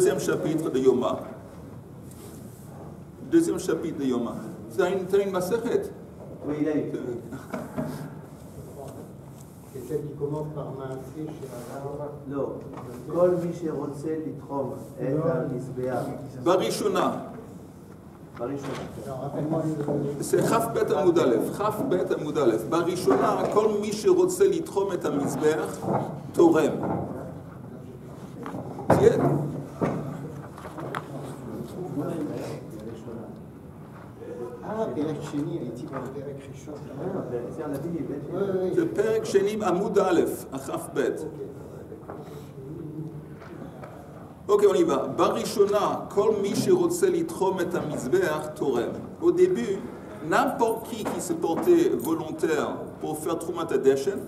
deuxième chapitre de Yoma. Deuxième chapitre de Yoma. Tu as une masechet? Oui, il a eu. C'est celle qui commence par Maaseh She'ara. לא, כל מי שרוצה לתחום את המזבח. בראשונה. זה כף בית עמוד א', כף בית עמוד א'. בראשונה, כל מי שרוצה לתחום את המזבח, תורם. תהיה. פרק שני, הייתי בפרק ראשון. זה פרק שני, עמוד א', הכף בית. Ok, on y va. Barishona, kol mi shirotse litchom et hamizbeach torem. Au début, n'importe qui se portait volontaire pour faire Trumat Hadeshen,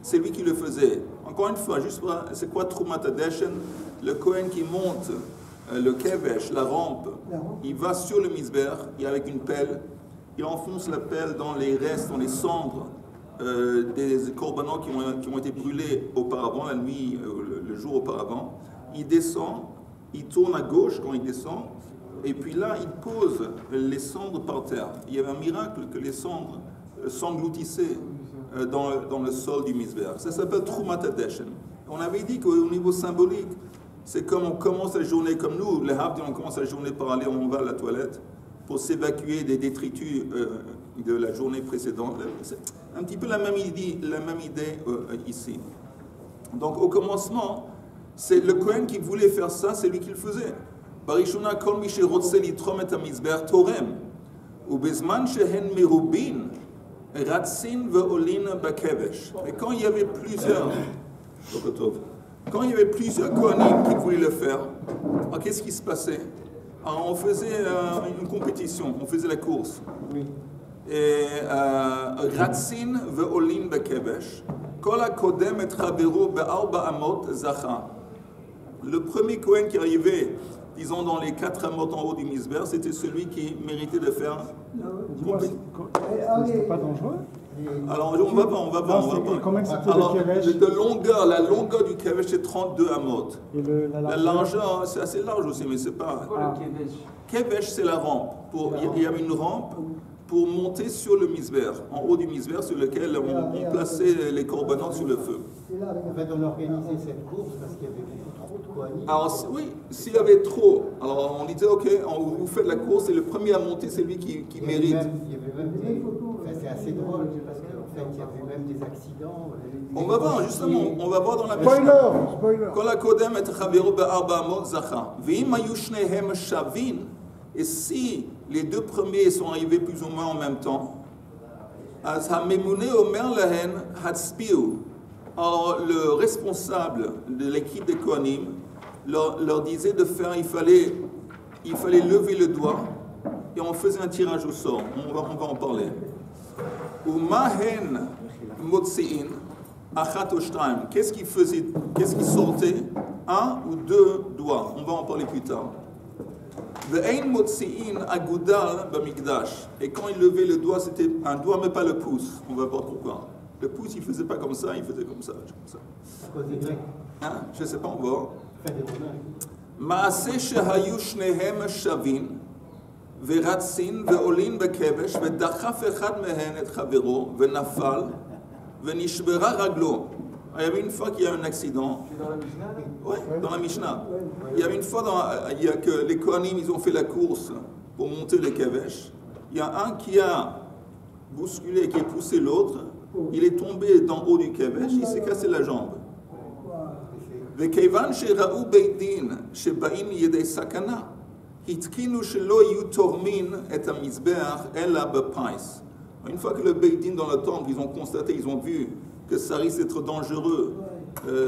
c'est lui qui le faisait. Encore une fois, juste c'est quoi Trumat Hadeshen? Le Kohen qui monte le kevesh, la rampe, il va sur le mizbeach, et avec une pelle, il enfonce la pelle dans les restes, dans les cendres des korbanot qui ont été brûlés auparavant, la nuit, le jour auparavant. Il descend, il tourne à gauche quand il descend, et puis là, il pose les cendres par terre. Il y avait un miracle que les cendres s'engloutissaient dans le sol du mizbeach. Ça s'appelle Trumat Hadeshen. On avait dit qu'au niveau symbolique, c'est comme on commence la journée comme nous, les Havdi, on commence la journée par aller, on va à la toilette pour s'évacuer des détritus de la journée précédente. C'est un petit peu la même idée ici. Donc au commencement, c'est le Kohen qui voulait faire ça, c'est lui qui le faisait. Barishona kol mi shirotse litchom et hamizbeach torem. Ubezman shehen merubin ratzin ve'olin bakevesh. Et quand il y avait plusieurs Kohanim qui voulaient le faire, alors qu'est-ce qui se passait? Alors on faisait une compétition, on faisait la course. Et ratzin ve'olin bakevesh. Kol hakodem et chavero be'arba amot zacha. Le premier Kohen qui arrivait, disons, dans les 4 amot en haut du mizbeach, c'était celui qui méritait de faire. C'était pas dangereux? Alors, on va pas. Alors, la longueur du kevesh, c'est 32 amot. Et la largeur, c'est assez large aussi, mais c'est pas. Kevesh, c'est la rampe. Il y avait une rampe pour monter sur le mizbeach, en haut du mizbeach sur lequel on plaçait les korbanot sur le feu. En fait, on organisait cette course parce qu'il y avait beaucoup trop de Kohanim. Alors, oui, s'il y avait trop, alors on disait, ok, vous faites la course, et le premier à monter, c'est lui qui mérite. Il y avait même des... Enfin, c'est assez drôle, parce qu'en fait, il y avait même des accidents. On va voir, justement, on va voir dans la Mishnah. Spoiler. Kol hakodem et chavero be'arba amot zacha. Ve'im hayu shnehem shavin. Et si les deux premiers sont arrivés plus ou moins en même temps, az hamemune omer lahen hatzpiu. Alors le responsable de l'équipe des Kohanim leur disait de faire, il fallait lever le doigt et on faisait un tirage au sort. On va en parler. Ou mahen motsein achat o shtaim. Qu'est-ce qui sortait? Un ou deux doigts. On va en parler plus tard. Ve'ein motsein agudal b'mikdash. Et quand il levait le doigt, c'était un doigt mais pas le pouce. On va voir pourquoi. Le pouce, il ne faisait pas comme ça, il faisait comme ça. À cause des Grecs. Hein? Je ne sais pas, on va voir. Enfin, des Romains. Maaseh shehayu shnehem shavin veratzin ve'olin bekevesh vedachaf echad mehen et chavero venafal venishbera raglo. Il y avait une fois qu'il y a un accident. C'est dans la Mishnah? Oui, dans la Mishnah. Il y avait une fois que les Kohanim, ils ont fait la course pour monter les kevesh. Il y a un qui a bousculé, qui a poussé l'autre. Il est tombé d'en haut du kevesh, il s'est cassé la jambe. וכיוון שראו בית דין שבאים ידי סכנה, התקינו שלא יהיו תורמים את המזבח אלא בפיס. Une fois que le Beit Din dans le temple, ils ont constaté, ils ont vu que ça risque d'être dangereux,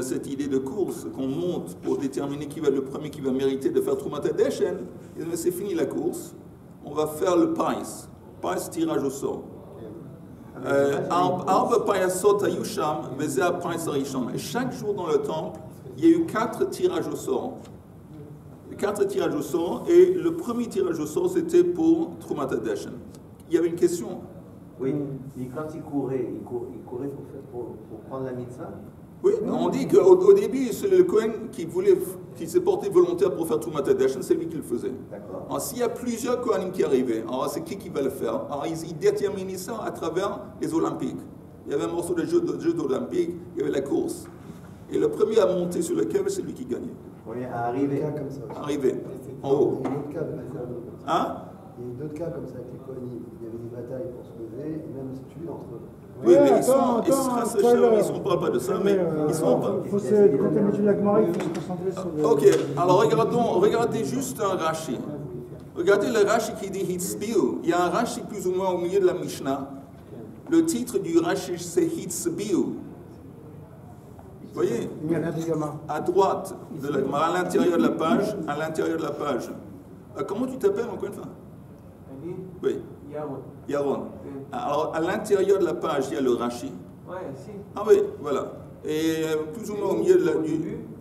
cette idée de course qu'on monte pour déterminer qui va être le premier qui va mériter de faire Trumat Hadeshen, ils disent, mais c'est fini la course, on va faire le pais, tirage au sort. Et chaque jour dans le temple, il y a eu 4 tirages au sort. 4 tirages au sort, et le premier tirage au sort, c'était pour Trumat Hadeshen. Il y avait une question? Oui, quand il courait pour prendre la mitzvah? Oui, on dit qu'au début, c'est le Kohen qui s'est porté volontaire pour faire Troumat Hadashen, c'est lui qui le faisait. D'accord. Alors s'il y a plusieurs Kohanim qui arrivaient, alors c'est qui va le faire? Alors ils déterminaient ça à travers les Olympiques. Il y avait un morceau de jeu d'Olympique, il y avait la course. Et le premier à monter sur le kev, c'est lui qui gagnait. On est arrivé. Comme ça. Arrivé, en haut. Il y a d'autres cas comme ça. Hein? Il y a eu d'autres cas comme ça avec les Kohanim. Il y avait des batailles pour se lever et même se tuer entre eux. Oui, Ouais, mais attends, ils ne parlent pas de ça, mais ils sont pas. Quand on étudie la Gemara, il faut se concentrer sur le... Ok, alors regardez juste un Rashi. Regardez le Rashi qui dit Hitzbiu. Il y a un Rashi plus ou moins au milieu de la Mishnah. Le titre du Rashi, c'est Hitzbiu. Vous voyez? Il n'y a rien de Gemara. À droite de la Gemara, à l'intérieur de la page, comment tu t'appelles encore une fois? Oui, Yaron. Alors, à l'intérieur de la page, il y a le Rashi. Ah oui, voilà. Et plus ou moins au milieu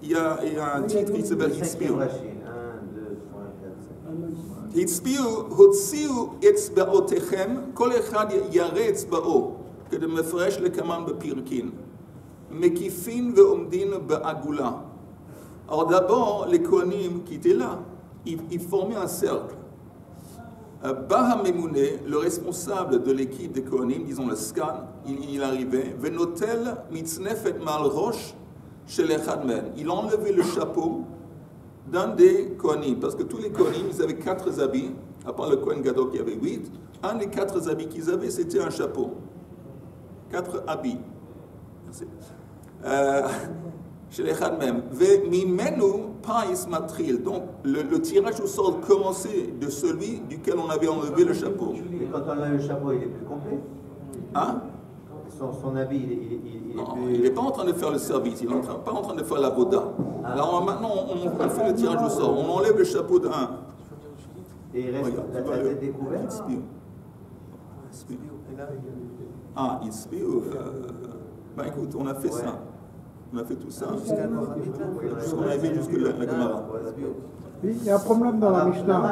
il y a un titre qui s'appelle Hitzbiu. 1, 2, 3, 4, 5. הצביעו, הוציאו אצבעותיכם, כל אחד ירא אצבעו, כדי מפרש לקמן בפרקין. מקיפין ועומדין בעגולה. Alors d'abord, les Kohanim qui étaient là, ils formaient un cercle. Baha Memouné, le responsable de l'équipe des Kohanim, disons le scan, il arrivait, Venotel mitznefet mal roche chez les Chadmen. Il enlevait le chapeau d'un des Kohanim, parce que tous les Kohanim, ils avaient 4 habits, à part le Kohen Gadol qui avait 8, un des 4 habits qu'ils avaient, c'était un chapeau. 4 habits. Chez les Chadmen. Vemimenu pais matril. Donc, le tirage au sort commençait de celui duquel on avait enlevé le chapeau. Et quand on a le chapeau, il est plus complet. Hein? Son habit, il est Non, plus... il n'est pas en train de faire le service, il n'est pas en train de faire la boda. Alors maintenant, on fait le tirage au sort, on enlève le chapeau d'un. Et il reste la tête découverte. Ah, il se fait. Ben écoute, on a fait ça. On a fait tout ça. Jusqu'on est arrivé jusque la Gemara. Oui, il y a un problème dans la Mishnah.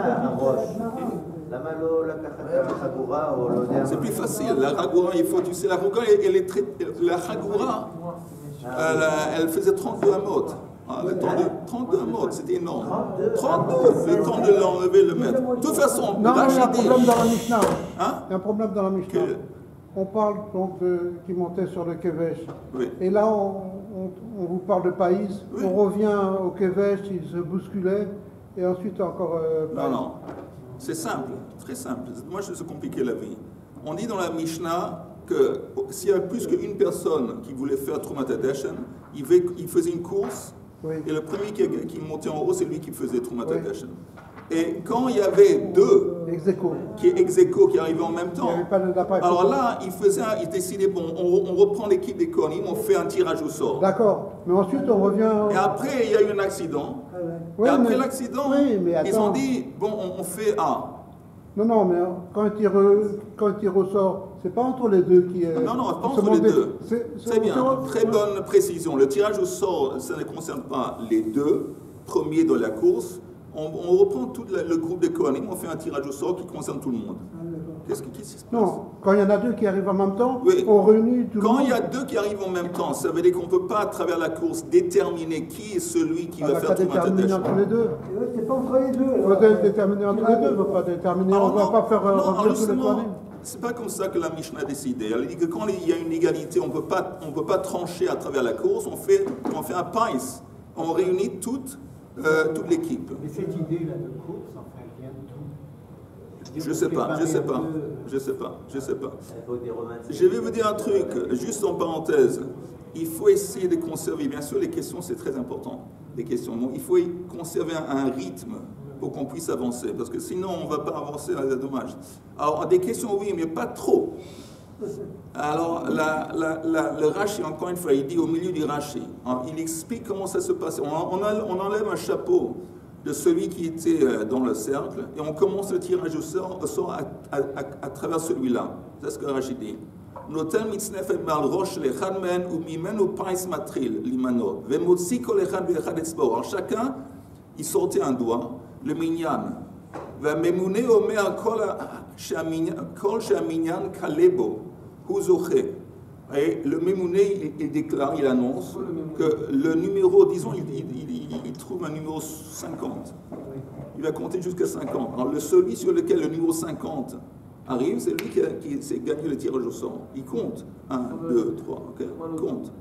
C'est plus facile. La Ragoura, il faut, tu sais, la Ragoura, la Ragoura, elle faisait 32 amot. Le temps de 32 amot, c'était énorme. 32, le temps de l'enlever, le mettre. De toute façon, Non, il y a un problème dans la Mishnah. Hein? Il y a un problème dans la Mishnah. On parle donc qui montait sur le Kevesh. Oui. Et là, on vous parle de Païs. Oui. On revient au Kevesh, il se bousculait. Et ensuite encore Païs. Non. C'est simple, très simple. Moi, je sais compliquer la vie. On dit dans la Mishnah que s'il y a plus qu'une personne qui voulait faire Troumat Hadashen, il faisait une course, Oui. et le premier qui montait en haut, c'est lui qui faisait Troumat Oui. Hadashen. Et quand il y avait 2 Ex-aequo. qui arrivaient en même temps, Il n'y avait pas de lapin. alors là, il décidait, bon, on reprend l'équipe des Kohanim, on fait un tirage au sort. D'accord. Mais ensuite, on revient. Et après, il y a eu un accident. Oui, et après mais- l'accident, oui, mais ils attends. ont dit, bon, on fait A. Non, mais quand il ressort, c'est pas entre les deux qui est. Non, pas qui se entre les monte des- deux. C'est bien, entre- très bonne précision. Le tirage au sort, ça ne concerne pas les 2 premiers de la course. On reprend tout le groupe de Kohanim, on fait un tirage au sort qui concerne tout le monde. Qu'est-ce qui se passe? Non, quand il y en a 2 qui arrivent en même temps, Oui. on réunit tout le Quand monde. il y a 2 qui arrivent en même temps, ça veut dire qu'on ne peut pas, à travers la course, déterminer qui est celui qui On va va faire pas Troumat déterminer Hadashen. entre les deux. C'est pas entre les deux. On va déterminer entre les deux, on ne va pas déterminer, on ne va pas faire revenir tous les justement, Kohanim. c'est pas comme ça que la Mishnah a décidé. Elle dit que quand il y a une égalité, on ne peut pas trancher à travers la course, on fait un païs. On réunit toute l'équipe. Mais cette idée-là de course, enfin, elle vient de tout. Je sais pas. Je vais vous dire un truc, juste en parenthèse. Il faut essayer de conserver, bien sûr, les questions, c'est très important. Les questions, il faut conserver un rythme pour qu'on puisse avancer, parce que sinon, on ne va pas avancer, c'est dommage. Alors, des questions, oui, mais pas trop. Alors, le Rashi, encore une fois, il dit au milieu du Rashi, il explique comment ça se passe. On enlève un chapeau de celui qui était dans le cercle et on commence le tirage au sort à travers celui-là. C'est ce que Rashi dit. Notel mitznefet mal roche le chadmen ou mimenu pais matril limano vemotzi kol echad ve'echad etzba'o. Alors chacun, il sortait un doigt, le minyan. והממונה אומר כל שהמניין קלה בו, הוא זוכה. Et le Mémouné, il déclare, il annonce que le numéro, disons, il trouve un numéro 50. Il va compter jusqu'à 50. Alors, celui sur lequel le numéro 50 arrive, c'est lui qui s'est gagné le tirage au sort. Il compte. 1, 2, 3, ok? Il compte.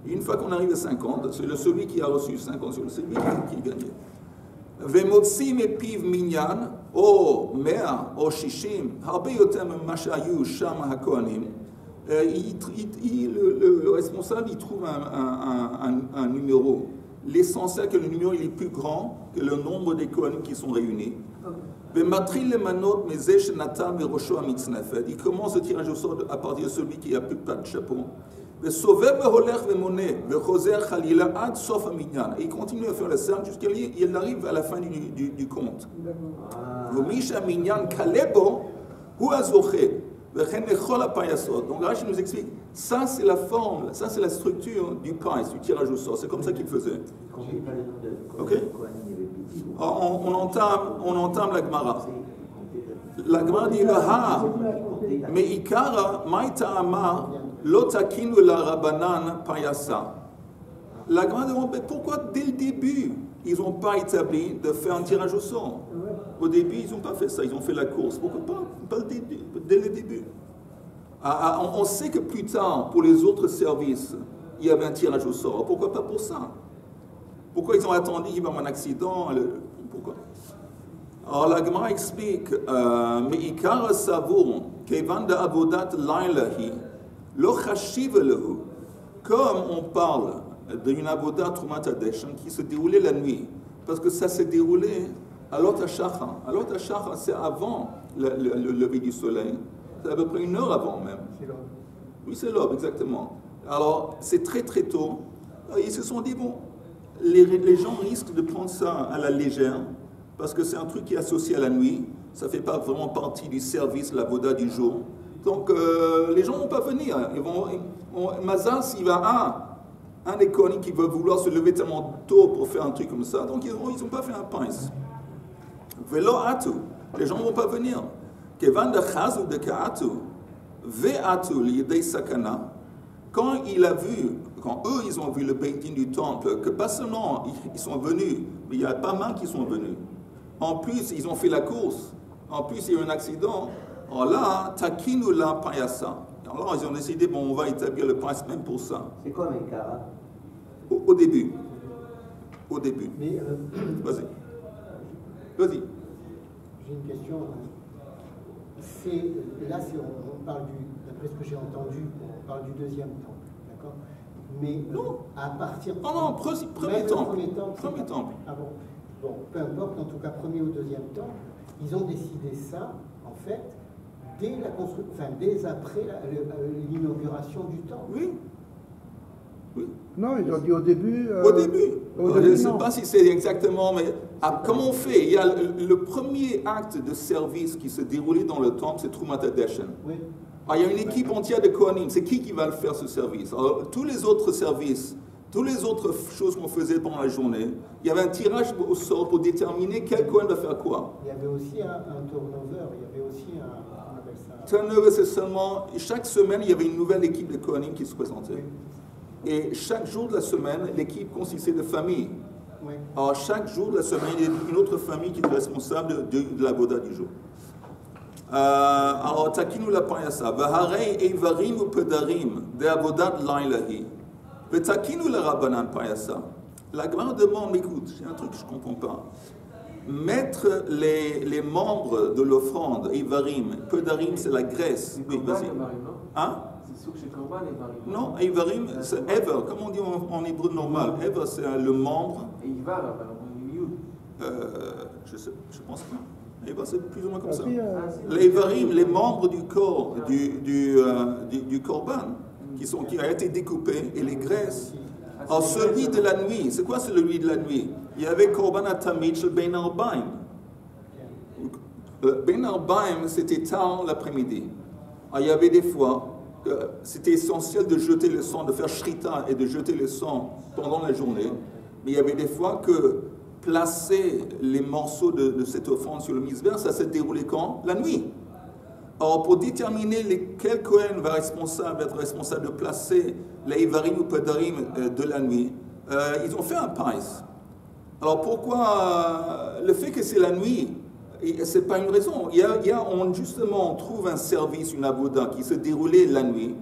Et une fois qu'on arrive à 50, c'est celui qui a reçu 50 sur celui qui a gagné. ומוציא מפיו מניין, או 100 או 60, הרבה יותר ממה שהיו שם הכהנים. Le responsable, il trouve un numéro. L'essentiel que le numéro il est plus grand que le nombre des Kohanim qui sont réunis. Il commence le tirage au sort à partir de celui qui n'a plus pas de chapeau. Et il continue à faire le cercle jusqu'à il arrive à la fin du compte. Donc Rashi nous explique, ça c'est la forme, ça c'est la structure du pais, du tirage au sort, c'est comme ça qu'il faisait. Ok? On entame la Gemara. La Gemara dit, mais Ikara, Maïta'ama, Lotakinu la Rabanan Payasa. La Gemara demande, mais pourquoi dès le début, ils n'ont pas établi de faire un tirage au sort? Au début, ils n'ont pas fait ça, ils ont fait la course. Pourquoi pas dès le début? On sait que plus tard, pour les autres services, il y avait un tirage au sort. Pourquoi pas pour ça? Pourquoi ils ont attendu qu'il y ait un accident? Pourquoi? Alors la Gemara explique, mais Ikara Savour, Kevan da Avodat Lailahi, Lo Chashiv Lehu, comme on parle d'une Avodat Trumat Hadeshen qui se déroulait la nuit, parce que ça s'est déroulé à Lot HaShachar. À Lot HaShachar, c'est avant le lever du soleil. C'est à peu près 1 heure avant même. C'est l'aube. Oui, c'est l'aube, exactement. Alors, c'est très très tôt. Ils se sont dit, bon, les gens risquent de prendre ça à la légère, parce que c'est un truc qui est associé à la nuit. Ça ne fait pas vraiment partie du service, la voda du jour. Donc, les gens ne vont pas venir. Mazas, il va un des Kohanim qui va vouloir se lever tellement tôt pour faire un truc comme ça. Donc, ils n'ont pas fait un pince. Velo atu. Les gens ne vont pas venir. Kevan de chazu de ka'atu. Ve atu l'idei sakana. Quand eux, ils ont vu le beitin du temple, que pas seulement ils sont venus, mais il y a pas mal qui sont venus. En plus, ils ont fait la course. En plus, il y a eu un accident. Alors là, takinu la payasa. Alors ils ont décidé, bon, on va établir le prince même pour ça. C'est quoi un Ikara? Au début. Au début. Mais Vas-y. j'ai une question. Là, on parle d'après ce que j'ai entendu, on parle du deuxième temple, d'accord? Mais Non. à partir. Non, premier temple. Premier temple. Ah bon? Bon, peu importe, en tout cas, premier ou deuxième temple, ils ont décidé ça, en fait, dès la construction, enfin, dès après l'inauguration du temple. Oui. Non, ils ont dit au début. Au début. Je ne sais non. pas si c'est exactement, mais comment on fait? Il y a le premier acte de service qui se déroulait dans le temple, c'est Trumat Hadeshen. Oui. Alors, il y a une équipe entière de Kohanim. C'est qui va le faire ce service? Alors, tous les autres services, toutes les autres choses qu'on faisait pendant la journée, il y avait un tirage au sort pour déterminer quel Kohen va faire quoi. Il y avait aussi un turnover, il y avait aussi on appelle ça. Turnover, c'est seulement, chaque semaine, il y avait une nouvelle équipe de Kohanim qui se présentait. Et chaque jour de la semaine, l'équipe consistait de familles. Oui. Alors, chaque jour de la semaine, il y a une autre famille qui est responsable de la boda du jour. Alors, Takinu la payasa. Vaharei eivarim ou pedarim de avodat lailahi. Vetakinu la rabanan payasa. La Gemara demande, écoute, j'ai un truc que je ne comprends pas. Mettre les membres de l'offrande, eivarim, pedarim, c'est la graisse. Oui, vas-y. Hein? Non, Eivarim, c'est Ever, comme on dit en hébreu normal. Ever, c'est le membre. Je pense pas. Ever, c'est plus ou moins comme ça. Les Eivarim, les membres du corps, du korban, qui a été découpé, et les graisses. Alors, celui de la nuit, c'est quoi celui de la nuit? Il y avait korban atamid chez Ben Arbaim. Ben Arbaim, c'était tard l'après-midi. Alors, il y avait des fois. C'était essentiel de jeter le sang, de faire shrita et de jeter le sang pendant la journée. Mais il y avait des fois que placer les morceaux de cette offrande sur le misbeh, ça s'est déroulé quand? La nuit. Alors, pour déterminer quel Kohen va être responsable de placer les Ivarim ou Pedarim de la nuit, ils ont fait un pais. Alors, pourquoi le fait que c'est la nuit, c'est pas une raison. Justement, on trouve un service, une avoda qui se déroulait la nuit,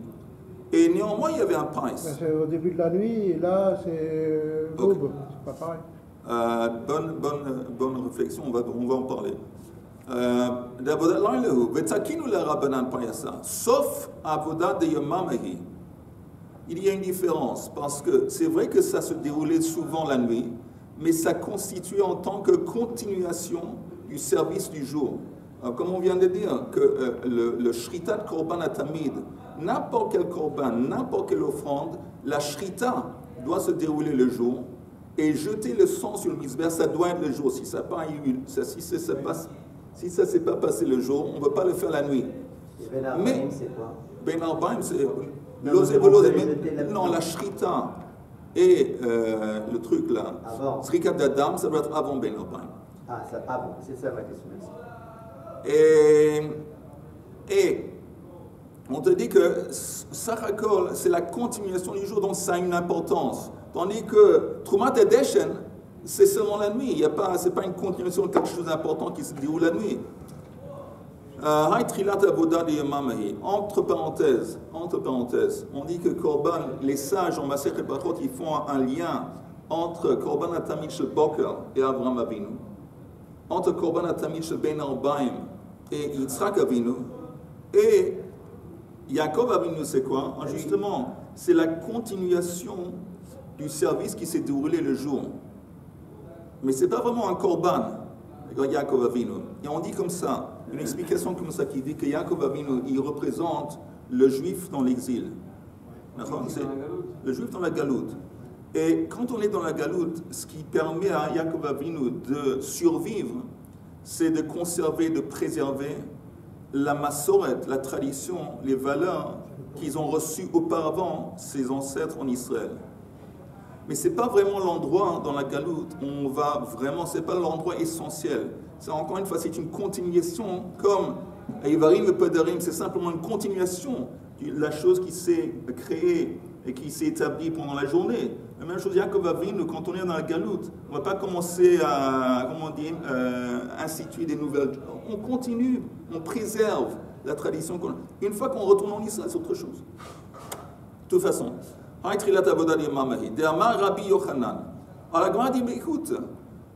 et néanmoins, il y avait un pais. C'est au début de la nuit, et là, c'est l'aube. C'est pas pareil. Bonne réflexion, on va en parler. Sauf avoda de Yomamahi. Il y a une différence, parce que c'est vrai que ça se déroulait souvent la nuit, mais ça constituait en tant que continuation du service du jour. Alors, comme on vient de dire, que le shrita de korban atamid, n'importe quel korban, n'importe quelle offrande, la shrita doit se dérouler le jour, et jeter le sang sur le misbeh, ça doit être le jour. Si ça ne s'est pas passé le jour, on ne peut pas le faire la nuit. Et Ben Arbaim, c'est quoi? Ben Arbaim, c'est non, la shrita et le truc là, srikat d'Adam, ça doit être avant Ben Arbaim. Ah, ça, avant, c'est ça ma question. Et on te dit que Sarakol, c'est la continuation du jour, donc ça a une importance. Tandis que Trumat et Deshen, c'est seulement la nuit. Ce n'est pas une continuation de quelque chose d'important qui se déroule la nuit. Entre parenthèses, on dit que Korban, les sages en Masechet Brachot, ils font un lien entre Korban Atamid Shel Boker et Avraham Avinu, entre Korban Atamid Shel Ben Arbaim et Yitzhak Avinu, et Yaakov Avinu, c'est quoi? Justement, c'est la continuation du service qui s'est déroulé le jour. Mais ce n'est pas vraiment un korban, Yaakov Avinu. Et on dit comme ça, une explication comme ça qui dit que Yaakov Avinu, il représente le juif dans l'exil. Le juif dans la galoute. Et quand on est dans la galoute, ce qui permet à Yaakov Avinu de survivre, c'est de conserver, de préserver la massoret, la tradition, les valeurs qu'ils ont reçues auparavant, ses ancêtres en Israël. Mais ce n'est pas vraiment l'endroit dans la galoute où on va vraiment, ce n'est pas l'endroit essentiel. C'est encore une fois, c'est une continuation, comme Ivarim et Pedarim, c'est simplement une continuation de la chose qui s'est créée et qui s'est établie pendant la journée. La même chose, Yaakov Avinu, quand on est dans la galoute, on ne va pas commencer à, instituer des nouvelles. On continue, on préserve la tradition. Une fois qu'on retourne en Israël, c'est autre chose. De toute façon. Alors la Gemara dit, mais écoute,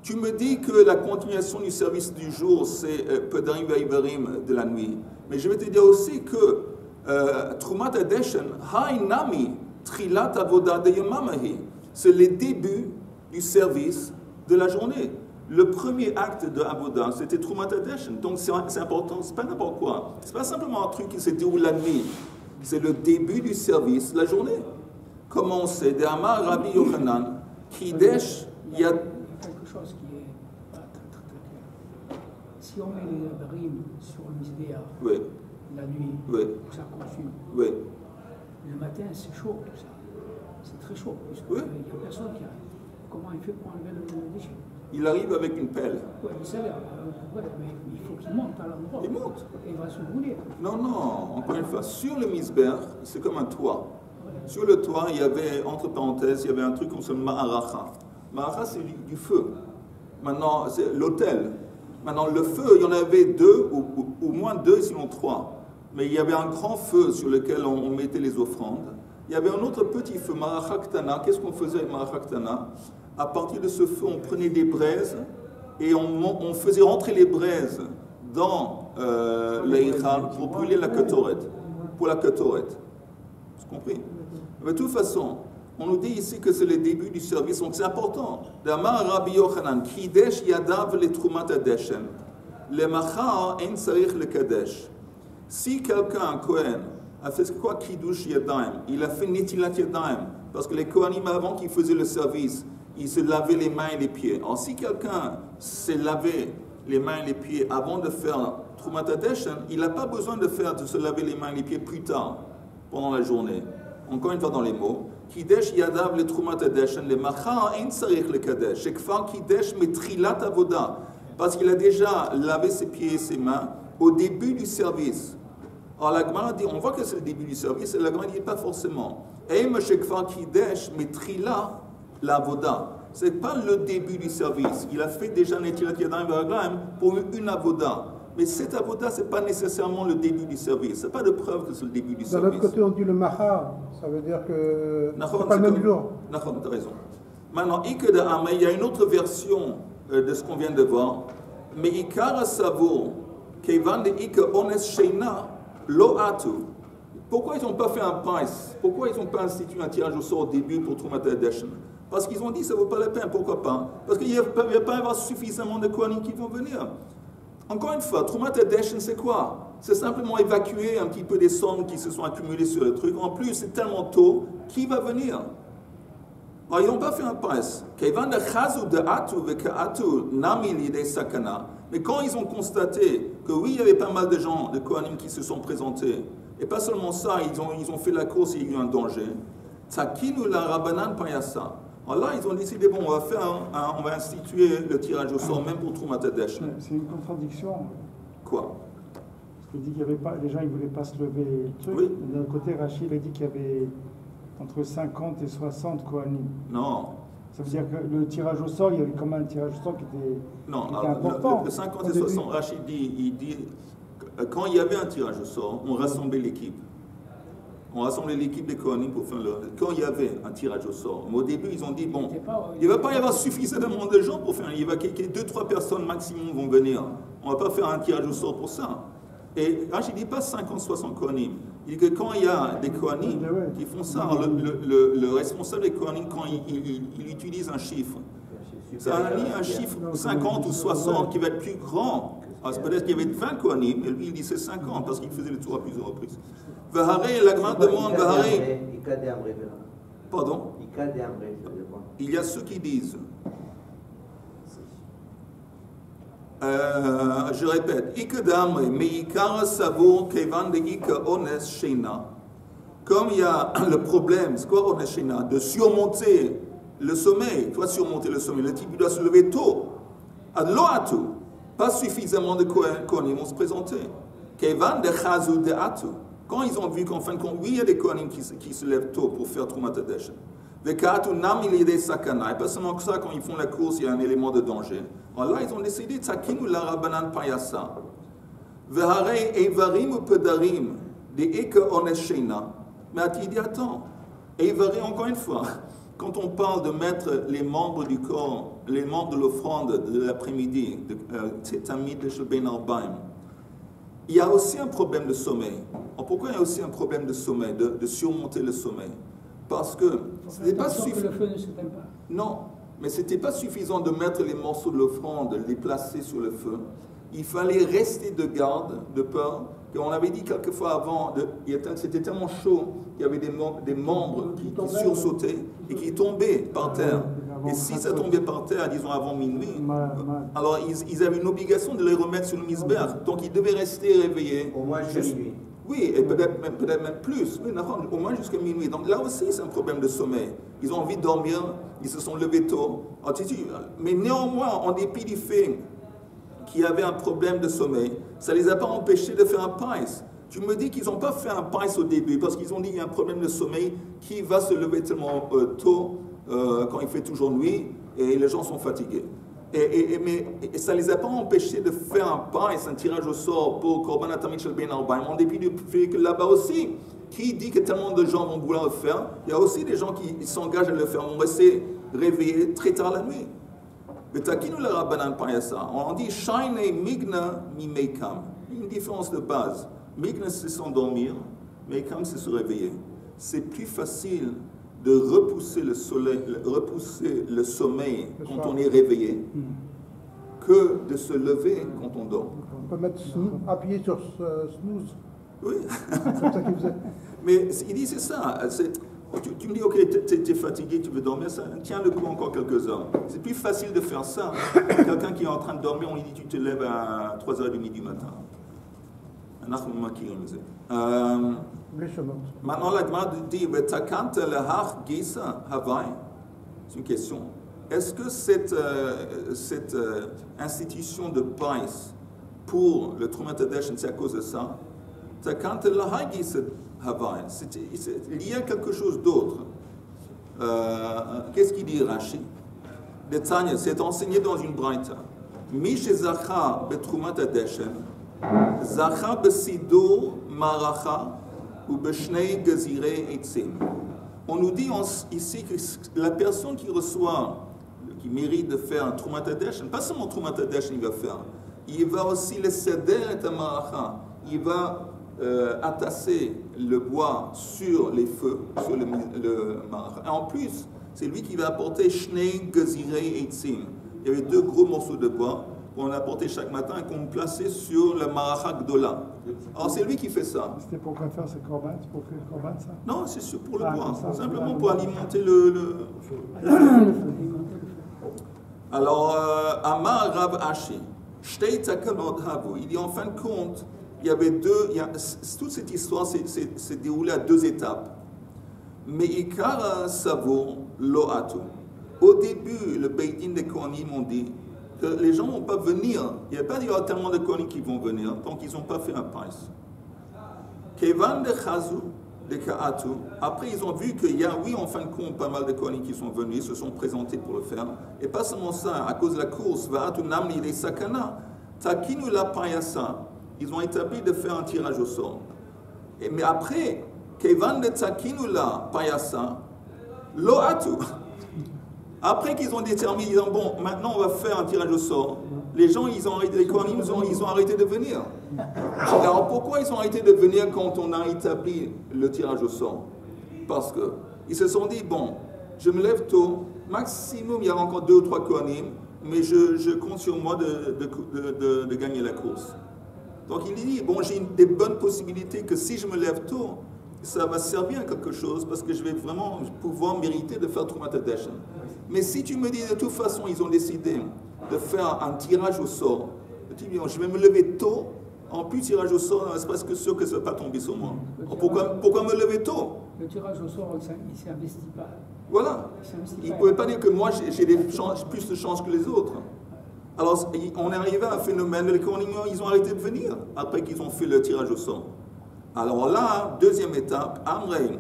tu me dis que la continuation du service du jour, c'est Pedarim Vaivarim de la nuit. Mais je vais te dire aussi que Trumat Adeshen, Hainami, Trilat Avoda de Yomamahi, c'est le début du service de la journée. Le premier acte de Avoda, c'était Trumat Adeshen. Donc c'est important, c'est pas n'importe quoi. C'est pas simplement un truc qui se déroule la nuit. C'est le début du service de la journée. Comment on sait? De Amar Rabbi Yochanan, Kidesh, il y a quelque chose qui est pas très clair. Si on met les rimes sur le misbéa la nuit, ça consume. Le matin, c'est chaud tout ça. C'est très chaud, puisqu'il n'y a personne qui arrive. Comment il fait pour enlever le déchet? Il arrive avec une pelle. Oui, mais il faut qu'il monte à l'endroit. Il monte. Et il va se brûler. Non, encore une fois, sur le misber, c'est comme un toit. Sur le toit, il y avait, entre parenthèses, il y avait un truc comme ça, Ma'aracha. Ma'aracha, c'est du feu. Maintenant, c'est l'autel. Maintenant, le feu, il y en avait deux, ou moins deux, sinon trois. Mais il y avait un grand feu sur lequel on mettait les offrandes. Il y avait un autre petit feu, Ma'aracha Ktana. Qu'est-ce qu'on faisait avec Ma'aracha Ktana? À partir de ce feu, on prenait des braises et on faisait rentrer les braises dans l'Eichal pour brûler la ketoret. Pour la ketoret. Vous comprenez? Mais de toute façon, on nous dit ici que c'est le début du service, donc c'est important. D'Amar Rabbi Yochanan, Kidesh Yadav le Trumat Adeshen, le Machar en Sarich le Kadesh. Si quelqu'un, un Kohen, a fait quoi Kiddush Yadayim, il a fait Netilat Yadayim, parce que les Kohanim avant qui faisaient le service, ils se lavaient les mains et les pieds. Alors si quelqu'un s'est lavé les mains et les pieds avant de faire Trumat Adeshen, il n'a pas besoin de se laver les mains et les pieds plus tard, pendant la journée. Encore une fois dans les mots, Kidesh Yadav le Trumat Adeshen, le Machar en Sarich le Kadesh, Shekfar Kidesh Metrilat Avoda, parce qu'il a déjà lavé ses pieds et ses mains au début du service. Alors la Gemara dit, on voit que c'est le début du service, et la Gemara dit pas forcément. Eim shekvar kidesh metrila l'avoda. C'est pas le début du service. Il a fait déjà Netilat Yadayim V'Raglayim pour une avoda. Mais cette avoda, c'est pas nécessairement le début du service. C'est pas de preuve que c'est le début du service. D'un autre côté, on dit le mahar. Ça veut dire que c'est pas le même jour. D'accord, tu as raison. Maintenant, il y a une autre version de ce qu'on vient de voir. Mais Ikara Savo, Kevan de Ika Ones Sheina, Lo Atu. Pourquoi ils n'ont pas fait un price? Pourquoi ils n'ont pas institué un tirage au sort au début pour Trumat Hadeshen? Parce qu'ils ont dit que ça ne vaut pas la peine. Pourquoi pas? Parce qu'il ne va pas y avoir suffisamment de Kohanim qui vont venir. Encore une fois, Trumat Hadeshen, c'est quoi? C'est simplement évacuer un petit peu des sommes qui se sont accumulées sur le truc. En plus, c'est tellement tôt, qui va venir? Alors, ils n'ont pas fait un price. Mais quand ils ont constaté que oui, il y avait pas mal de gens, de Kohanim qui se sont présentés, et pas seulement ça, ils ont fait la course et il y a eu un danger. Alors là, ils ont décidé, bon, on va instituer le tirage au sort, même pour Trumat Hadeshen. C'est une contradiction. Quoi? Parce qu'il dit qu'il y avait pas, les gens ils ne voulaient pas se lever. Oui. D'un côté, Rachid a dit qu'il y avait entre 50 et 60 Kohanim. Non. Ça veut dire que le tirage au sort, il y avait quand même un tirage au sort qui était important. Le 50 et 60, Rachid dit, quand il y avait un tirage au sort, on rassemblait l'équipe. On rassemblait l'équipe des Kohanim pour faire quand il y avait un tirage au sort. Mais au début, ils ont dit, bon, il ne va pas y avoir suffisamment de gens pour faire. Il va y avoir 2-3 personnes maximum vont venir. On ne va pas faire un tirage au sort pour ça. Et Rachid ne dit pas 50-60 Kohanim. Il dit que quand il y a des Kohanim qui font ça, le responsable des Kohanim, quand il utilise un chiffre, c'est un chiffre 50 ou 60 qui va être plus grand. Peut-être qu'il y avait 20 Kohanim, et lui il dit c'est 50 parce qu'il faisait le tour à plusieurs reprises. Vaharé, la Gemara demande Vaharé. Pardon? Il y a ceux qui disent. Je répète, comme il y a le problème, c'est quoi Ones Sheina? De surmonter le sommeil. Toi, surmonter le sommeil, le type doit se lever tôt. Adloatu, pas suffisamment de Kohanim vont se présenter. Kevan de Chazou de Atu. Quand ils ont vu qu'en fin de compte, oui, il y a des Kohanim qui se lèvent tôt pour faire Trumat Hadeshen. Vekatu nam il y a des sakana. Et pas seulement que ça, quand ils font la course, il y a un élément de danger. Alors là, ils ont décidé, Tzakinu la Rabbanan Payasa. Veharei Eivarim ou Pedarim, des Eke Ones Sheina. Mais il dit, attends, Eivarim, encore une fois, quand on parle de mettre les membres du corps, les membres de l'offrande de l'après-midi, de Tamid de Ben Arbaim, il y a aussi un problème de sommeil. Alors pourquoi il y a aussi un problème de sommeil, de surmonter le sommeil? Parce que ce n'est pas suffisant. Non, mais ce n'était pas suffisant de mettre les morceaux de l'offrande, de les placer sur le feu. Il fallait rester de garde, de peur. On avait dit quelquefois avant, c'était tellement chaud qu'il y avait des membres qui sursautaient et qui tombaient par terre. Et si ça tombait par terre, disons avant minuit, alors ils avaient une obligation de les remettre sur le misbeh. Donc ils devaient rester réveillés. Au moins jusqu'à minuit. Oui, et peut-être même plus. Oui, au moins jusqu'à minuit. Donc là aussi, c'est un problème de sommeil. Ils ont envie de dormir, ils se sont levés tôt. Mais néanmoins, en dépit du fait qu'il y avait un problème de sommeil, ça ne les a pas empêchés de faire un price. Tu me dis qu'ils n'ont pas fait un price au début parce qu'ils ont dit qu'il y a un problème de sommeil qui va se lever tellement tôt quand il fait toujours nuit et les gens sont fatigués. Mais ça ne les a pas empêchés de faire un price, un tirage au sort pour Korban Tamid Shel Ben Arbaim, en dépit du fait que là-bas aussi, qui dit que tellement de gens vont vouloir le faire, il y a aussi des gens qui s'engagent à le faire, vont rester réveillés très tard la nuit. On dit Shaine Migna mi Meikam. Une différence de base. Migna, c'est s'endormir, Meikam, c'est se réveiller. C'est plus facile de repousser le sommeil quand on est réveillé que de se lever quand on dort. On peut mettre appuyer sur snooze. Oui. C'est comme ça qu'il faisait. Mais il dit c'est ça. Tu me dis, ok, tu es fatigué, tu veux dormir, tiens le coup encore quelques heures. C'est plus facile de faire ça. Quelqu'un qui est en train de dormir, on lui dit tu te lèves à 3h30 du matin. Maintenant, la Gemara dit c'est une question. Est-ce que cette institution de price pour le Trumat Hadeshen, c'est à cause de ça? il y a quelque chose d'autre. Qu'est-ce qu'il dit Rashi? C'est enseigné dans une braïta. Mish zacha betrumat adeshen, zacha besidur maracha ou beshnei gezirei etzim. On nous dit ici que la personne qui reçoit, qui mérite de faire un trumat adeshen, pas seulement trumat adeshen il va faire, il va aussi le seder et maracha. Il va attasser le bois sur les feux, sur le maracha. Et en plus, c'est lui qui va apporter Shnei Gezirei Eitzim. Il y avait 2 gros morceaux de bois qu'on apportait chaque matin et qu'on plaçait sur le Maracha Gdola. Alors c'est lui qui fait ça. C'était pour quoi faire ce corban? C'est pour créer le corban, ça? Non, c'est pour le bois. Simplement pour alimenter feu. Alors, Amar Rav Ashi, Shtei Takanot Havu. Il dit en fin de compte, il y avait toute cette histoire s'est déroulée à 2 étapes. Mais Ikara Savo Lo Atu. Au début, le Beit Din des Kohanim ont dit que les gens ne vont pas venir. Il n'y a pas tellement de Kohanim qui vont venir tant qu'ils n'ont pas fait un pais. Kevan de Chazu, de Ka'atu. Après, ils ont vu qu'il y a, oui, en fin de compte, pas mal de Kohanim qui sont venus, se sont présentés pour le faire. Et pas seulement ça, à cause de la course, Va'atu Namni les Sakana, Takinu la Payasa. Ils ont établi de faire un tirage au sort. Mais après, Kevan de Takinu la Payasa, Lo Atu. Après qu'ils ont déterminé, ils ont dit, bon, maintenant on va faire un tirage au sort. Les gens, les Kohanim, ils ont arrêté de venir. Alors pourquoi ils ont arrêté de venir quand on a établi le tirage au sort? Parce qu'ils se sont dit, bon, je me lève tôt, maximum il y a encore 2 ou 3 Kohanim, mais je compte sur moi de gagner la course. Donc il dit, bon, j'ai des bonnes possibilités que si je me lève tôt, ça va servir à quelque chose parce que je vais vraiment pouvoir mériter de faire Trumat Hadeshen. Mais si tu me dis de toute façon, ils ont décidé de faire un tirage au sort, tu dis, je vais me lever tôt, en plus tirage au sort, c'est presque sûr que ça ne va pas tomber sur moi. Pourquoi me lever tôt? Le tirage au sort, il ne s'investit pas. Voilà. Il ne pouvait pas dire que moi j'ai plus de chance que les autres. Alors on est arrivé à un phénomène, les Kohanim, ils ont arrêté de venir après qu'ils ont fait le tirage au sort. Alors là, deuxième étape, Amrei,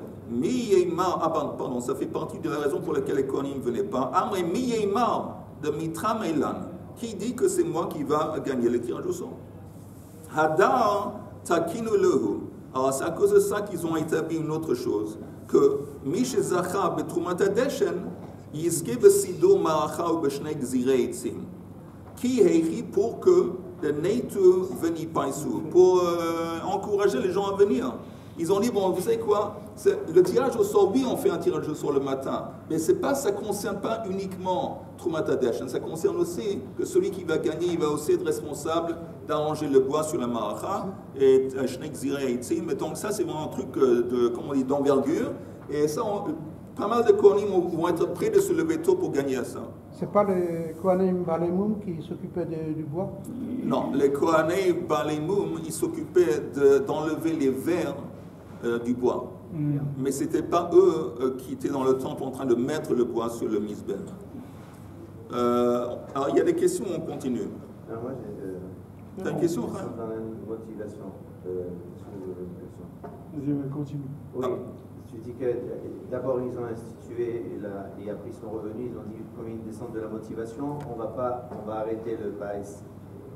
pardon, ça fait partie de la raison pour laquelle les Kohanim ne venaient pas. Amrei Miyeimar de Mitra Meilan, qui dit que c'est moi qui va gagner le tirage au sort. Hadar Takinu Lehu. Alors c'est à cause de ça qu'ils ont établi une autre chose, que Mish Zacha Betrumat Hadeshen, Yizke Besidur Maracha ou Beshnei Gzirei Etzim. Qui écrit pour que le Neitu veni paisu, pour encourager les gens à venir. Ils ont dit, bon, vous savez quoi, le tirage au sort, oui, on fait un tirage au sort le matin, mais ça ne concerne pas uniquement Trumat Hadeshen, ça concerne aussi que celui qui va gagner, il va aussi être responsable d'arranger le bois sur la maracha, et Shnei Gzirei Eitzim, donc ça c'est vraiment un truc d'envergure, et ça, pas mal de Kohanim vont être prêts de se lever tôt pour gagner à ça. C'est pas les Kohanim Balemoum qui s'occupaient du bois? Non, les Kohanim Balemoum, ils s'occupaient d'enlever les vers du bois. Mais ce n'était pas eux qui étaient dans le temple en train de mettre le bois sur le misbeh. Alors, il y a des questions, on continue. Alors, moi, T'as une question, dans la motivation. Vas-y, continue. Oui. Tu dis que d'abord ils ont institué et après ils sont revenus, ils ont dit comme une descente de la motivation, on va arrêter le PAES.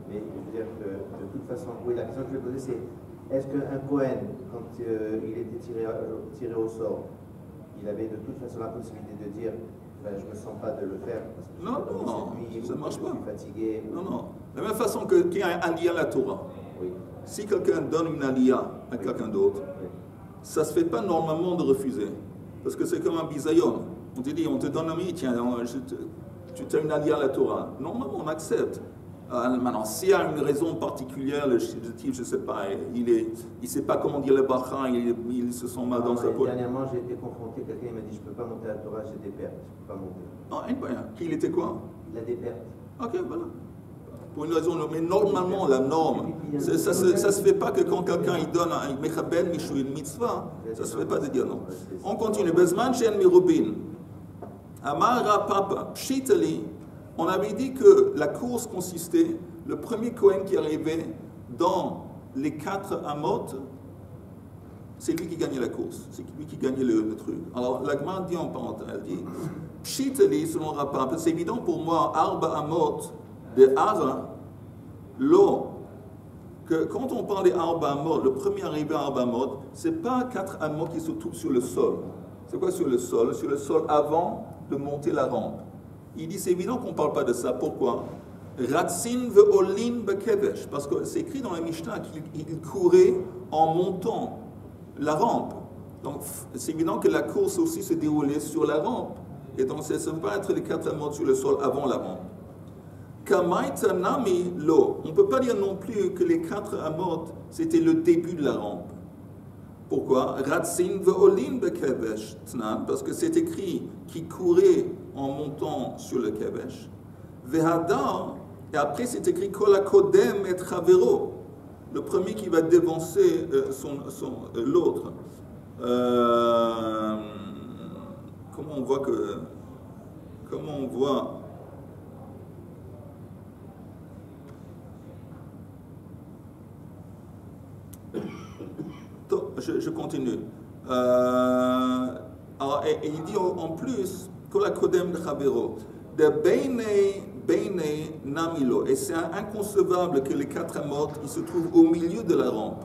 Mais je veux dire que de toute façon, oui, la question que je vais poser c'est est-ce qu'un Kohen, quand il était tiré au sort, il avait de toute façon la possibilité de dire ben, je ne me sens pas de le faire parce que non, ça ne marche pas. Je suis fatigué. Non. De la même façon qu'il y a un aliyah à la Torah. Oui. Si quelqu'un donne une aliyah à quelqu'un d'autre, ça ne se fait pas normalement de refuser. Parce que c'est comme un bisayon. On te dit, on te donne un ami, tiens, tu as une aliyah à la Torah. Normalement, on accepte. Maintenant, s'il y a une raison particulière, le type, je ne sais pas, il ne sait pas comment dire le bracha, il se sent mal dans sa peau. Dernièrement, j'ai été confronté, quelqu'un m'a dit, je ne peux pas monter à la Torah, j'ai des pertes, je ne peux pas monter. Non, il était quoi? Il a des pertes. Ok, voilà. Pour une raison, mais normalement, la norme, ça ne se fait pas que quand quelqu'un il donne un mechaben, michou, une mitzvah, ça ne se fait pas de dire non. On continue. Bezman shen mirubin. Amara papa, pshitali. On avait dit que la course consistait, le premier Kohen qui arrivait dans les 4 amot, c'est lui qui gagnait la course, c'est lui qui gagnait le truc. Alors la Gemara dit en parenthèse, elle dit, Pshiteli, selon le rapport, c'est évident pour moi, Arba Amot de Ara, l'eau, que quand on parle des Arba Amot, le premier arrivé à Arba Amot, c'est pas 4 amot qui se trouvent sur le sol. C'est quoi sur le sol? Sur le sol avant de monter la rampe. Il dit, c'est évident qu'on ne parle pas de ça. Pourquoi? Ratzin ve'olin bekevesh, parce que c'est écrit dans la Mishnah qu'il courait en montant la rampe. Donc c'est évident que la course aussi se déroulait sur la rampe. Et donc ça ne peut pas être les 4 amot sur le sol avant la rampe. Kamaita nami lo. On ne peut pas dire non plus que les 4 amot c'était le début de la rampe. Pourquoi? Ratzin ve'olin bekevesh tnan, parce que c'est écrit qu'il courait en montant sur le kevesh. Vehadar, et après c'est écrit Kol hakodem et chavero, le premier qui va dévancer l'autre. Comment on voit je continue. Alors, et il dit en plus Kol hakodem et chavero de Beine Namilo, et c'est inconcevable que les 4 amot ils se trouvent au milieu de la rampe.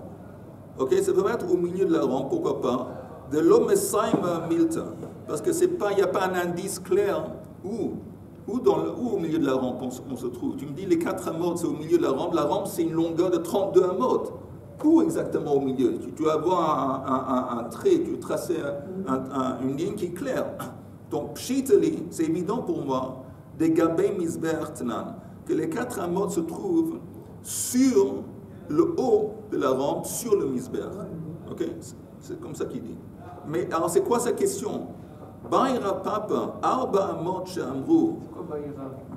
Ok, ça peut être au milieu de la rampe, pourquoi pas? De l'homme Saima Milta, parce que il n'y a pas un indice clair où au milieu de la rampe on se trouve. Tu me dis les 4 amot c'est au milieu de la rampe. La rampe c'est une longueur de 32 amot. Où exactement au milieu? Tu dois avoir un trait, tu dois tracer une ligne qui est claire. Donc, Pshiteli, c'est évident pour moi, des Gabé Misber Tnan, que les 4 amot se trouvent sur le haut de la rampe, sur le Misber. Ok? C'est comme ça qu'il dit. Mais alors, c'est quoi sa question? Baïra Papa, Arba Amot She'amru.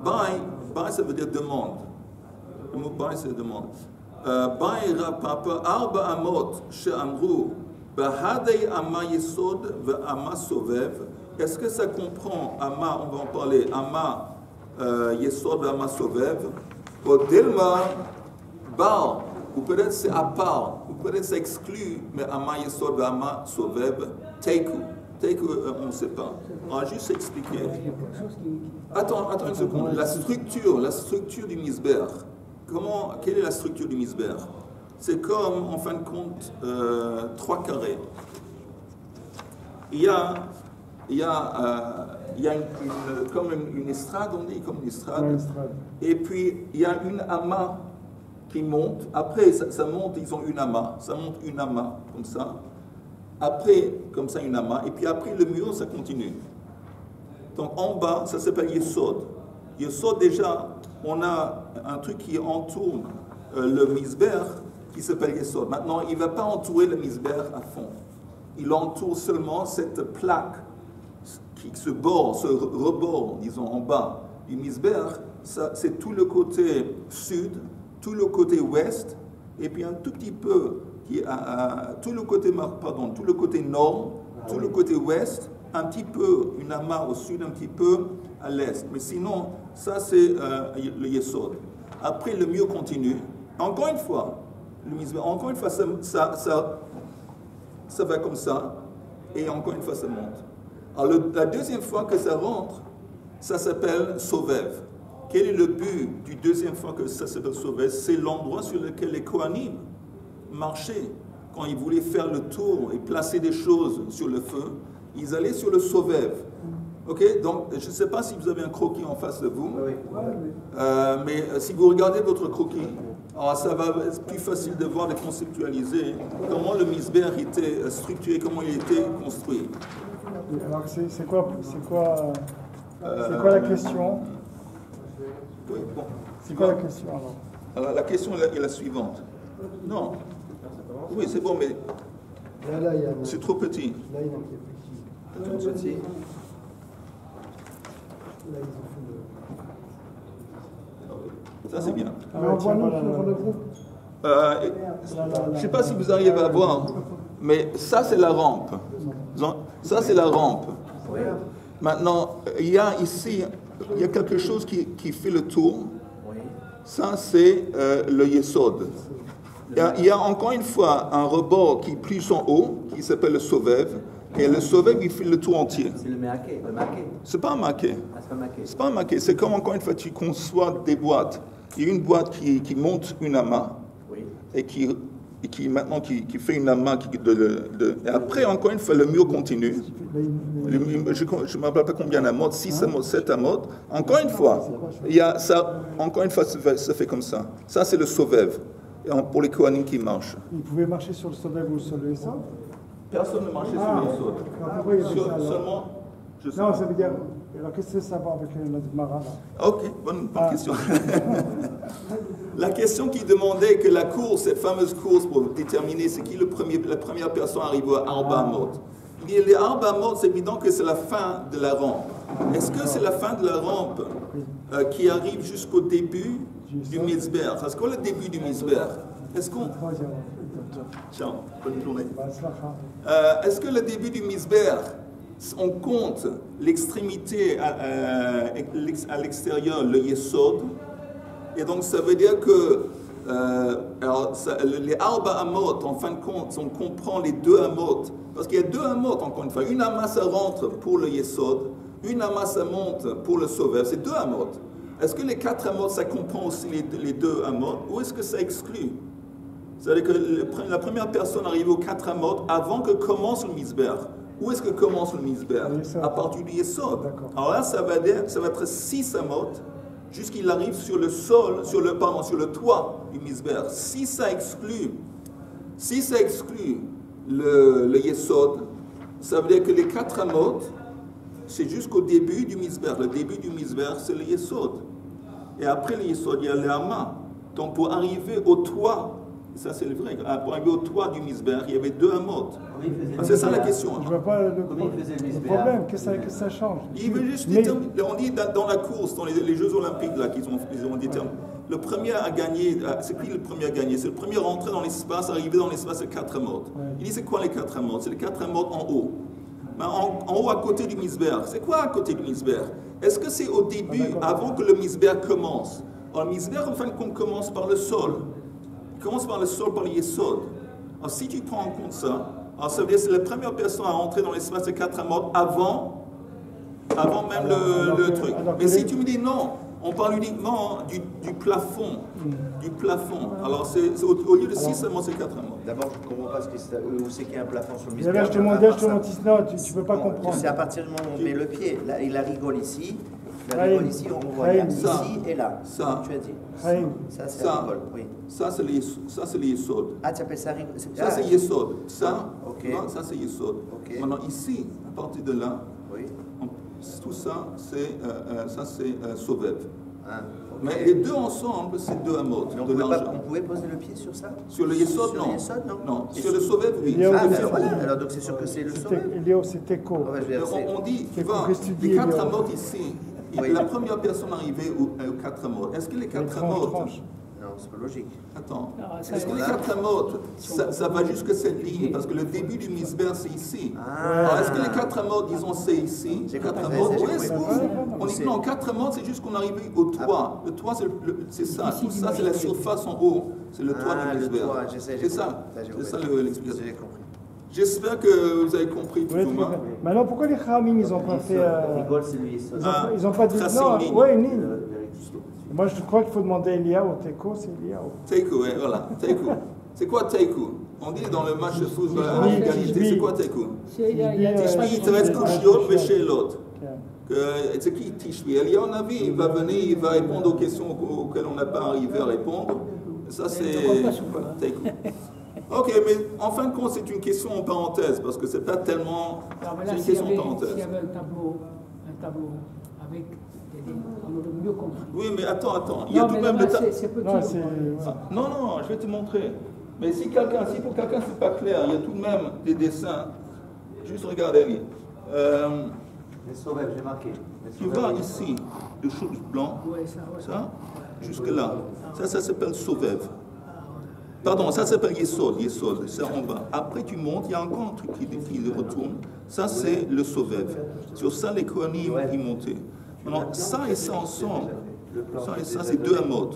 Baï, ça veut dire demande. Le mot Baï, c'est demande. Baïra Papa, Arba Amot She'amru, Bahadei Ama Yesod Ve'ama Sovev. Est-ce que ça comprend Ama, on va en parler, Ama Yesod Ama Sovev, ou Dilma Bar, ou peut-être c'est à part, ou peut-être ça exclut, mais Ama Yesod Ama Sovev, Teiku. Teiku, on ne sait pas. On va juste expliquer. Attends une seconde. La structure du misber. Quelle est la structure du misber? C'est comme, en fin de compte, 3 carrés. Il y a comme une estrade, on dit, comme une estrade. Ouais, et puis il y a une amas qui monte. Après, ça monte, ils ont une amas. Ça monte une amas, comme ça. Après, comme ça, une amas. Et puis après, le mur, ça continue. Donc en bas, ça s'appelle Yesod. Yesod, déjà, on a un truc qui entoure le misber qui s'appelle Yesod. Maintenant, il ne va pas entourer le misber à fond. Il entoure seulement cette plaque qui se rebord, disons, en bas du misber. C'est tout le côté sud, tout le côté ouest, et puis un tout petit peu, tout le côté nord, tout le côté ouest, un petit peu, une amas au sud, un petit peu à l'est. Mais sinon, ça c'est le Yesod. Après, le mur continue. Encore une fois, le misber, encore une fois, ça va comme ça, et encore une fois, ça monte. Alors, la deuxième fois que ça rentre, ça s'appelle Sovev. Quel est le but du deuxième fois que ça s'appelle Sovev? C'est l'endroit sur lequel les Kohanim marchaient. Quand ils voulaient faire le tour et placer des choses sur le feu, ils allaient sur le Sovev. Ok? Donc, je ne sais pas si vous avez un croquis en face de vous, mais si vous regardez votre croquis, alors ça va être plus facile de voir, de conceptualiser comment le misber était structuré, comment il était construit. Alors c'est quoi la question? Oui, bon. C'est quoi la question alors la question est la suivante. Non. Oui, c'est bon, mais c'est trop petit. Là, il manque Trop petit. Là, ils ont fait Ça, c'est bien. Mais envoie-nous sur le groupe. Je ne sais pas si vous arrivez à voir, mais ça, c'est la rampe. Ça, c'est la rampe. Maintenant, il y a ici, il y a quelque chose qui fait le tour. Ça, c'est le Yesod. Il y a encore une fois un rebord qui est plus en haut, qui s'appelle le Sovev. Et le Sovev, il fait le tour entier. C'est le maquet. C'est pas un maquet. Ah, c'est pas maquet. C'est pas un maquet. C'est comme encore une fois, tu conçois des boîtes. Il y a une boîte qui monte une amas. Oui. Et qui fait une amas. Et après, encore une fois, le mur continue. Je ne me rappelle pas combien d'amotes, 6 amotes, 7 amotes. Encore une fois, il y a ça, encore une fois, ça fait comme ça. Ça, c'est le Sovev. Pour les Kohanim qui marchent. Ils pouvaient marcher sur le Sovev ou sur le Yesod? Personne ne marchait sur les Yesod. Pourquoi il y avait ça, Seulement. Non, ça veut dire. Alors, qu'est-ce que ça va avec notre Gemara là? Ok, bonne question. La question qui demandait que la course, cette fameuse course pour déterminer c'est qui la première personne arrivée à Arba Amot. Les Arba Amot, c'est évident que c'est la fin de la rampe. Est-ce que c'est la fin de la rampe qui arrive jusqu'au début du Mizbeach? Est-ce qu'on a le début du Mizbeach? Est-ce qu'on... Ciao, bonne journée. Est-ce que le début du Mizbeach, on compte l'extrémité à l'extérieur, le Yesod, et donc ça veut dire que les Arba Amot, en fin de compte, on comprend les 2 Amot, parce qu'il y a 2 Amot, encore une fois, une Amas ça rentre pour le Yesod, une Amas ça monte pour le Sovev, c'est 2 Amot. Est-ce que les 4 Amot, ça comprend aussi les 2 Amot, ou est-ce que ça exclut? C'est-à-dire que la première personne arrive aux 4 Amot avant que commence le Mizbeach. Où est-ce que commence le Mizbeach? À partir du Yesod. Alors là, ça va être 6 Amot jusqu'il arrive sur le sol, sur le toit du Mizbeach. Si ça exclut le Yesod, ça veut dire que les 4 Amot, c'est jusqu'au début du Mizbeach. Le début du Mizbeach, c'est le Yesod. Et après le Yesod, il y a le Hama. Donc pour arriver au toit, ça c'est le vrai, pour arriver au toit du Mizbeach, il y avait 2 Amot. C'est ça la question. Je ne vois pas le problème, que ça change. Il veut juste déterminer, on dit dans la course, dans les Jeux Olympiques là, qu'ils ont déterminé, le premier à gagner, c'est qui le premier à gagner? C'est le premier à rentrer dans l'espace, arriver dans l'espace, c'est 4 Amot. Il dit c'est quoi les 4 Amot? C'est les 4 Amot en haut. En haut à côté du Mizbeach. C'est quoi à côté du Mizbeach? Est-ce que c'est au début, avant que le Mizbeach commence? Alors, le Mizbeach, en fin de compte, commence par le sol. Il commence par le sol, par le Yesod. Alors, si tu prends en compte ça, alors ça veut dire que c'est la première personne à rentrer dans l'espace de 4 Amot avant même le truc. Mais si tu me dis non, on parle uniquement du plafond. Du plafond. Alors, c'est au lieu de 6 Amot, c'est 4 Amot. D'abord, je ne comprends pas où c'est qu'il y a un plafond sur le Mizbeach. Là, je te demandais, tu ne peux pas comprendre. C'est à partir du moment où on met le pied. Là, il rigole ici. La rigole ici, on voit ici et là. Ça, tu as dit. Ça, c'est la rigole, oui. Ça, c'est le Yesod. Ah, tu appelles ça rigole? Ça, c'est Yesod. Ça, okay. Non, ça, c'est Yesod. Okay. Maintenant, ici, à partir de là, oui. Tout ça, c'est Sovev. Ah, okay. Mais les 2 ensemble, c'est 2 Amot. On pouvait poser le pied sur ça? Sur le Yesod, non. Non. Sur le Sovev, oui. Alors, donc c'est sûr que c'est le Sovev. Léo, c'est Teco. On dit, tu vois, les 4 Amot ici, la première personne arrivée aux 4 Amot, est-ce que les 4 Amot... Non, c'est pas logique. Attends, est-ce que les 4 Amot, ça va jusqu'à cette ligne? Parce que le début du Mizbeach, c'est ici. Alors, est-ce que les 4 Amot, disons, c'est ici? 4 Amot, on dit non, 4 Amot, c'est juste qu'on arrive au toit. Le toit, c'est ça. Tout ça, c'est la surface en haut. C'est le toit du Mizbeach. C'est ça. C'est ça l'explication. J'ai compris. J'espère que vous avez compris plus ou moins. Maintenant, pourquoi les Khamim, ils n'ont pas fait... Rigole, c'est lui. Ils n'ont pas dit... Non, ouais, une ligne. Moi, je crois qu'il faut demander Eliaou. Teco, c'est Eliaou. Teco, oui, voilà. Teco. C'est quoi Teco? On dit dans le match de football en égalité, c'est quoi Teco? Tishbi, Teretz Kushiot, Veshelot. C'est qui Tishbi? Eliaou Navi, il va venir, il va répondre aux questions auxquelles on n'a pas arrivé à répondre. Ça, c'est Teco. Ok, mais en fin de compte, c'est une question en parenthèse, parce que c'est pas tellement... C'est une question en parenthèse. S'il y avait un tableau avec... On aurait mieux compris. Oui, mais attends. Il y a tout de même le c'est petit. Non, je vais te montrer. Mais si pour quelqu'un c'est pas clair, il y a tout de même des dessins. Juste regardez. Les sauvages, j'ai marqué. Tu vois ici, le chose blanc, ça, jusque là. Ça s'appelle Sovev. Pardon, ça s'appelle Yesod, c'est en bas. Après tu montes, il y a encore un truc qui retourne. Ça c'est le Sovev. Sur ça les Kohanim ils montaient. Alors ça et ça ensemble, Ça c'est 2 amot.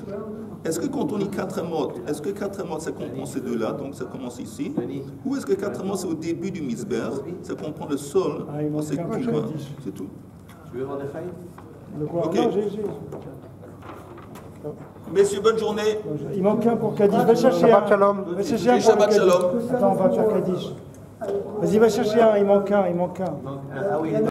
Est-ce que quand on dit 4 amot, est-ce que 4 amot ça comprend ces deux-là, donc ça commence ici, ou est-ce que 4 amot c'est au début du misber, ça comprend le sol, c'est tout. Tu veux voir des failles? Ok. Messieurs, bonne journée. Il manque un pour Kaddish. Va chercher un. Va chercher un pour Shabbat Shalom. Attends, on va faire Kaddish. Vas-y, va chercher un. Il manque un. Ah oui.